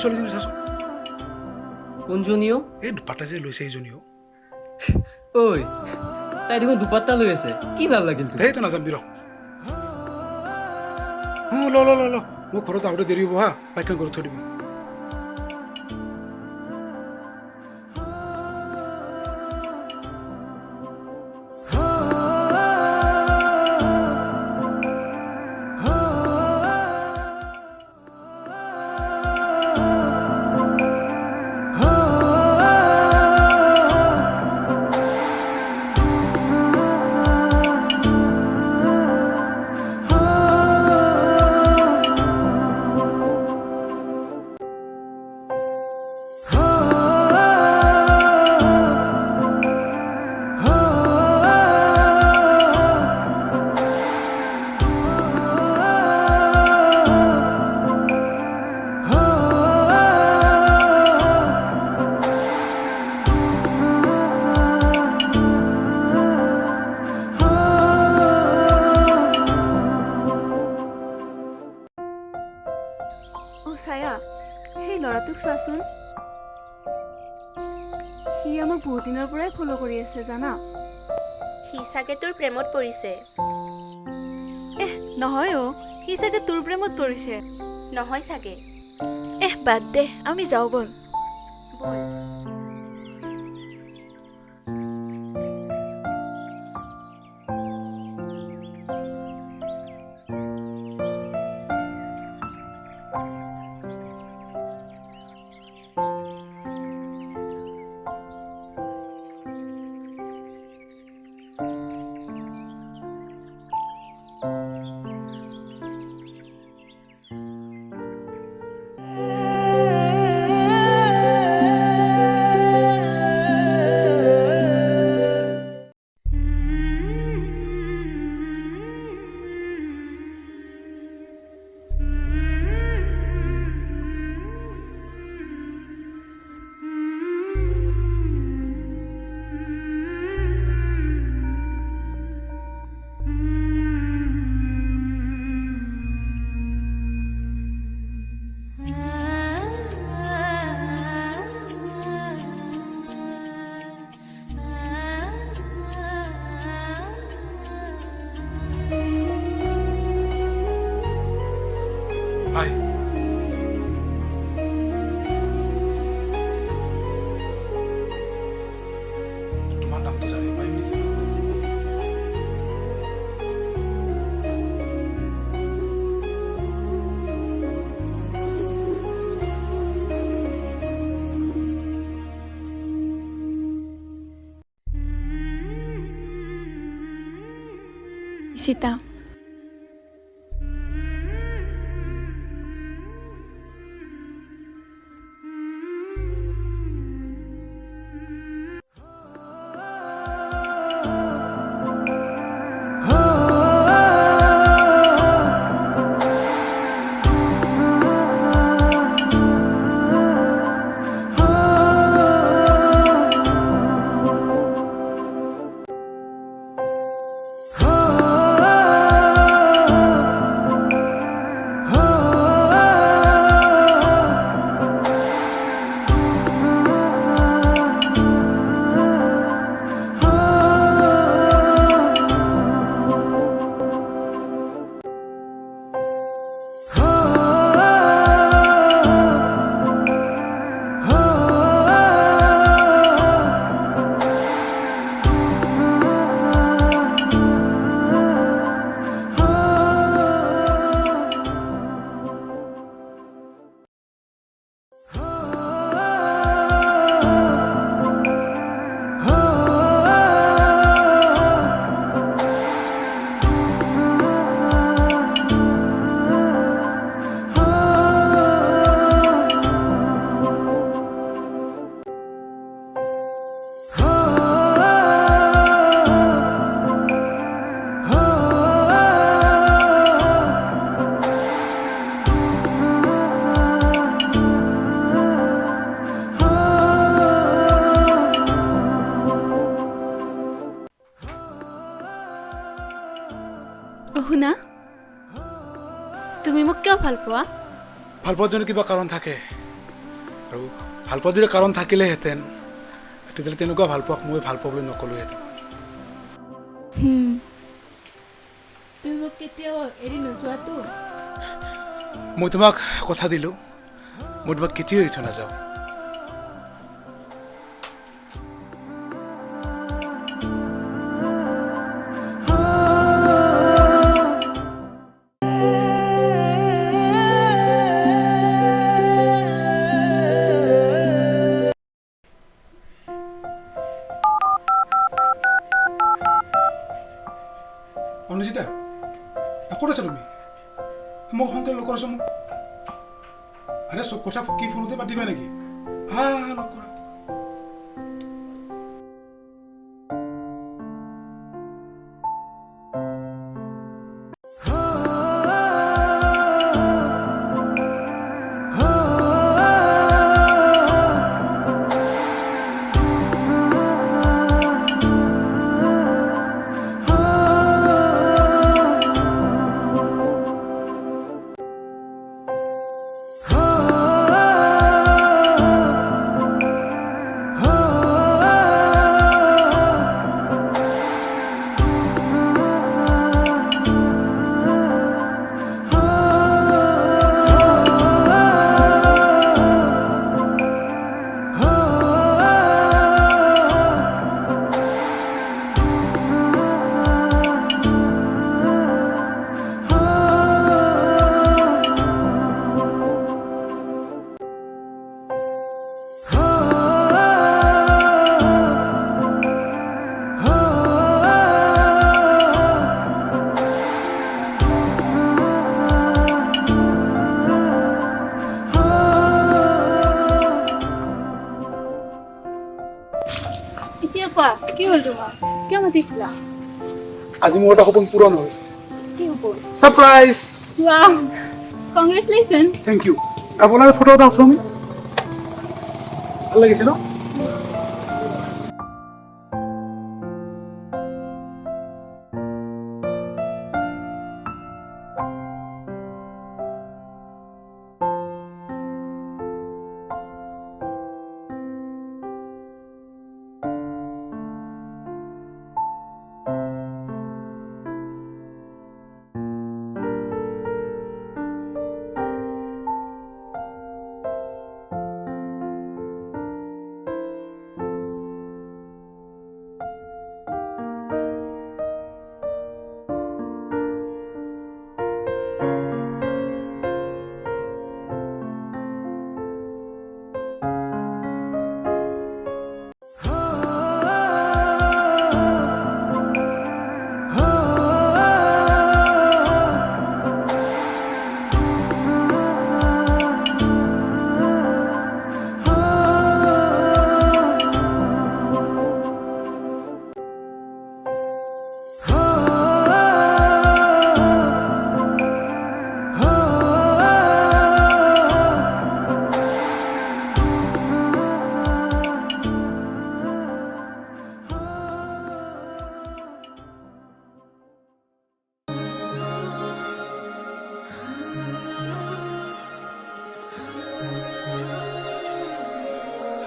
ছোৱালীজনী চাচোন কোনজনীও এই দুপাটা যে লৈছে এইজনীও ঐ তাই দেখোন দুপাত্তা লৈ আছে কি ভাল লাগিল তোৰ সেইটো নাযাবি ৰ ল ল ল ল মোৰ ঘৰত আহোঁতে দেৰি হ'ব হা বাইকখন ঘৰত থৈ দিবি ছায়া সেই ল'ৰাটোক চোৱাচোন সি আমাক বহুত দিনৰ পৰাই ফ'ল' কৰি আছে জানা সি চাগে তোৰ প্ৰেমত পৰিছে নহয় সি চাগে তোৰ প্ৰেমত পৰিছে নহয় চাগে বাদ দে আমি যাওঁ বল বল হাই তোমাৰ নামটো জানিব পাৰিম নেকি সীতা শুনা তুমি মোক কিয় ভাল পোৱা ভাল পোৱাৰ জন্য কিবা কাৰণ থাকে আৰু ভাল পোৱা যদি কাৰণ থাকিলেহেঁতেন তেতিয়াহ'লে তেনেকুৱা ভাল পোৱাক মই ভাল পোৱা বুলি নক'লোহেঁতেন। তুমি মোক কেতিয়াও এৰি নোযোৱাতো? মই তোমাক কথা দিলোঁ, মই তোমাক কেতিয়াও এৰি থৈ নাযাওঁ। অনুজিতা, ক'ত আছা তুমি? মোক সোনকালে লগ কৰাচোন মোক। আৰে চব কথা কি ফোনতে পাতিবা নেকি? লগ কৰা। এতিয়া কোৱা, কি হ'ল তোমাৰ? কিয় মাতিছিলা? আজি মোৰ এটা সপোন পূৰণ হ'ল। কি হ'ব? Surprise! Wow, congratulation. Thank you. আপোনাৰ ফটো এটা উঠাম। ভাল লাগিছে ন?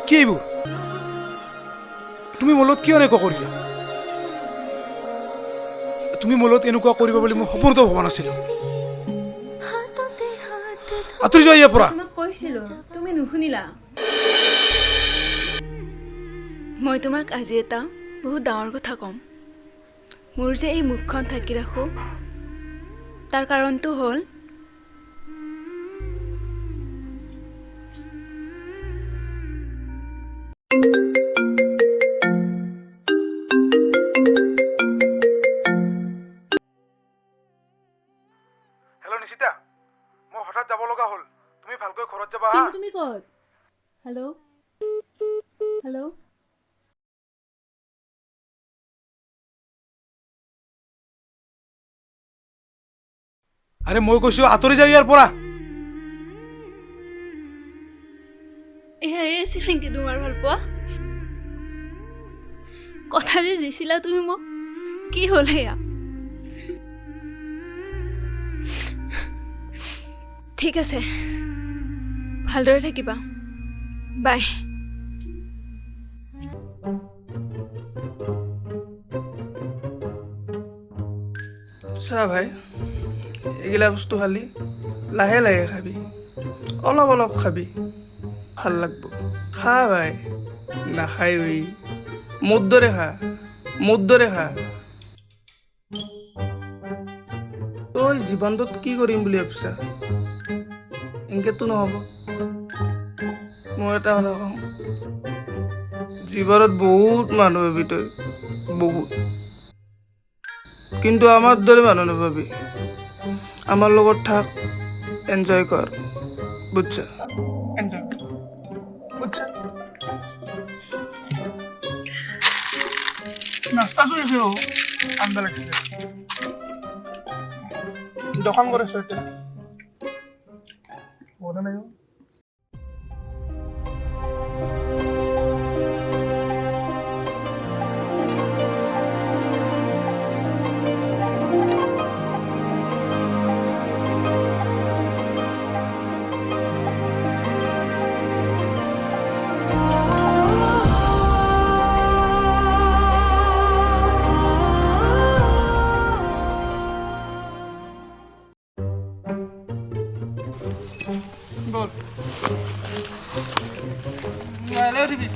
কি এইবোৰ? তুমি মোৰ লগত কিয় এনেকুৱা কৰিলা? তুমি মোৰ লগত এনেকুৱা কৰিবা বুলি মই সপোনতো ভবা নাছিলোঁ। আঁতৰি যোৱা ইয়াৰ পৰা। তোমাক কৈছিলো, তুমি নুশুনিলা। মই তোমাক আজি এটা বহুত ডাঙৰ কথা ক'ম। মোৰ যে এই মুখখন ঢাকি ৰাখোঁ, তাৰ কাৰণটো হ'ল হেল্ল' নিশিতা, মই হঠাৎ যাব লগা হ'ল। তুমি ভালকৈ ঘৰত যাবা হা? কিন্তু তুমি ক'ত? হেল্ল' হেল্ল' আৰে মই কৈছোঁ আঁতৰি যাওঁ ইয়াৰ পৰা। এয়াই আছিল নেকি তোমাৰ ভাল পোৱা? কথা যে দিছিলা তুমি মোক, কি হ'ল এয়া? ঠিক আছে, ভালদৰে থাকিবা। বাই। চা ভাই, এইগিলা বস্তু খালি লাহে লাহে খাবি, অলপ অলপ খাবি, ভাল লাগব। খা ভাই, নাখাই মোৰ দৰে খা, মোৰ দৰে খা। তই জীৱনটোত কি কৰিম বুলি ভাবছা? এনেকেতো নহ'ব। মই এটা কথা কওঁ, জীৱনত বহুত মানুহ পাবি তই, বহুত। কিন্তু আমাৰ দৰে মানুহ নাপাবি। আমাৰ লগত থাক, এনজয় কৰ, বুজছা? এনজয় বুজছা? নাস্তা চলিছে ও, ঠাণ্ডা লাগছে। দোকান করেছো এটা বলে নাই বল লাইলে দিবি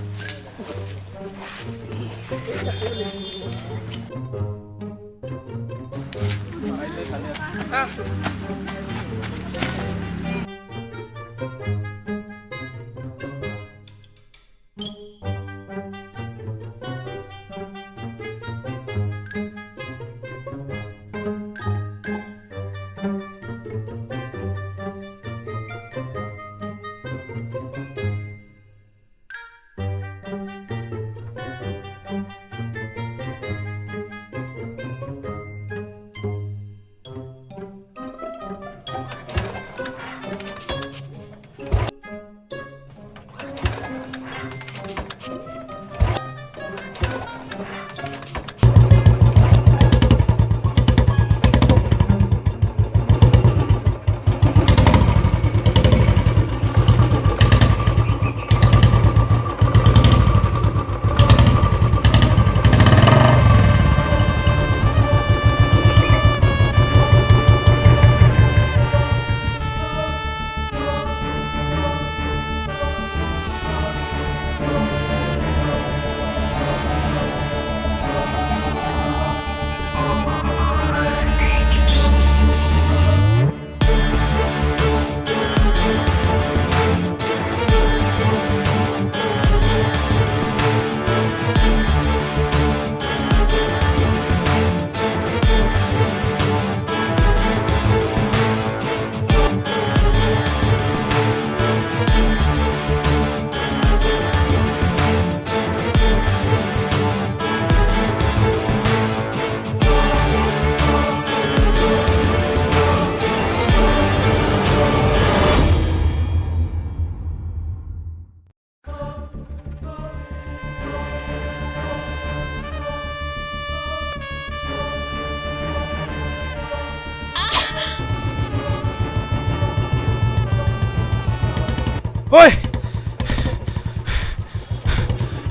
ঐ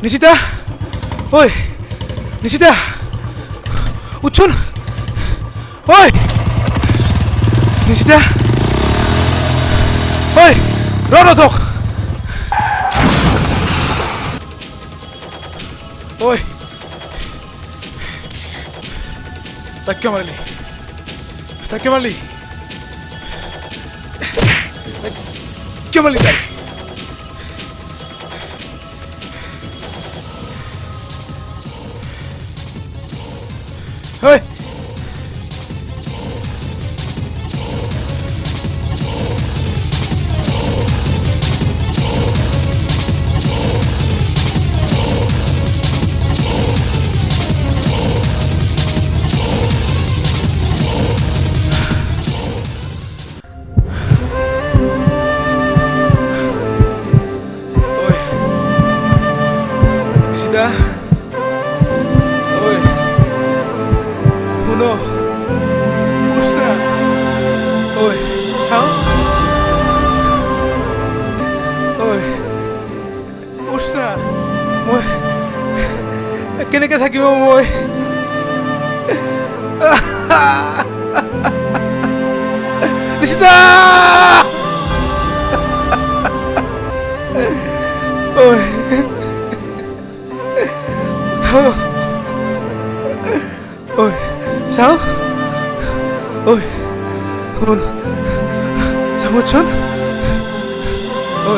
নিশিতা, ঐ নিশিতা, উঠছোন। ঐ নিশিতা, ঐ ৰ থক। ঐ তাক কিয় মাৰিলি? তাক কিয় মাৰিলি? কিয় মাৰিলি তাই? ঐ নিশিতা, ঐ শুন, উঠ না। ঐ চাওঁ, ঐ কেনেকৈ থাকিব মই নিশিতা ঐ ঐ চাও ঐ শুন চামুচোন ঐ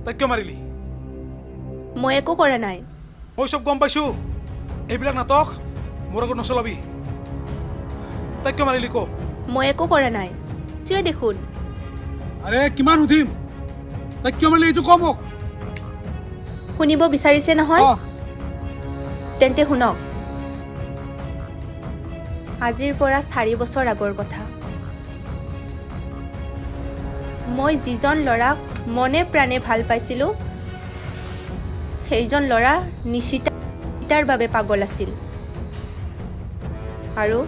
তাক কিয় মাৰিলি মই একো কৰা নাই মই চব গম পাইছোঁ এইবিলাক নাটক মোৰ আগত নচলাবি তাক কিয় মাৰিলি ক মই একো কৰা নাই চিঞৰ দেখোন আৰে কিমান সুধিম তাক কিয় মাৰিলি এইটো ক মোক শুনিব বিচাৰিছে নহয় তেন্তে শুনক আজিৰ পৰা 4 বছৰ আগৰ কথা মই যিজন ল'ৰাক মনে প্ৰাণে ভাল পাইছিলোঁ সেইজন ল'ৰা নিশিতাৰ বাবে পাগল আছিল আৰু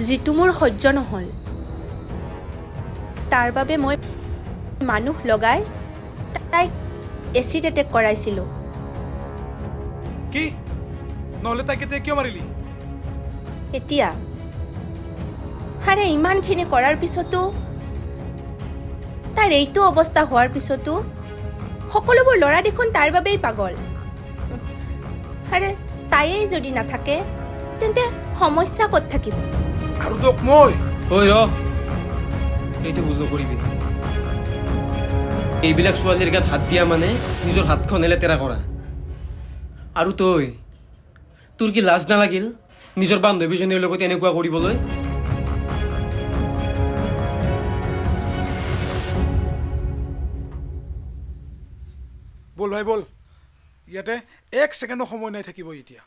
যিটো মোৰ সহ্য নহ'ল তাৰ বাবে মই মানুহ লগাই তাইক এচিড এটেক কৰাইছিলোঁ কি নহ'লে তাইক এতিয়া কিয় মাৰিলি এতিয়া আৰে ইমানখিনি কৰাৰ পিছতো তাৰ এইটো অৱস্থা হোৱাৰ পিছতো সকলোবোৰ ল'ৰা দেখোন তাৰ বাবেই পাগল আৰে তাইয়েই যদি নাথাকে তেন্তে সমস্যা ক'ত থাকিব আৰু তোক মই ঐ ৰ এইটো ভুল নকৰিবি এইবিলাক ছোৱালীৰ গাত হাত দিয়া মানে নিজৰ হাতখনে লেতেৰা কৰা আৰু তোৰ কি লাজ নালাগিল নিজৰ বান্ধৱীজনীৰ লগত এনেকুৱা কৰিবলৈ বল ভাই বল ইয়াতে 1 ছেকেণ্ডৰ সময় নাই থাকিব এতিয়া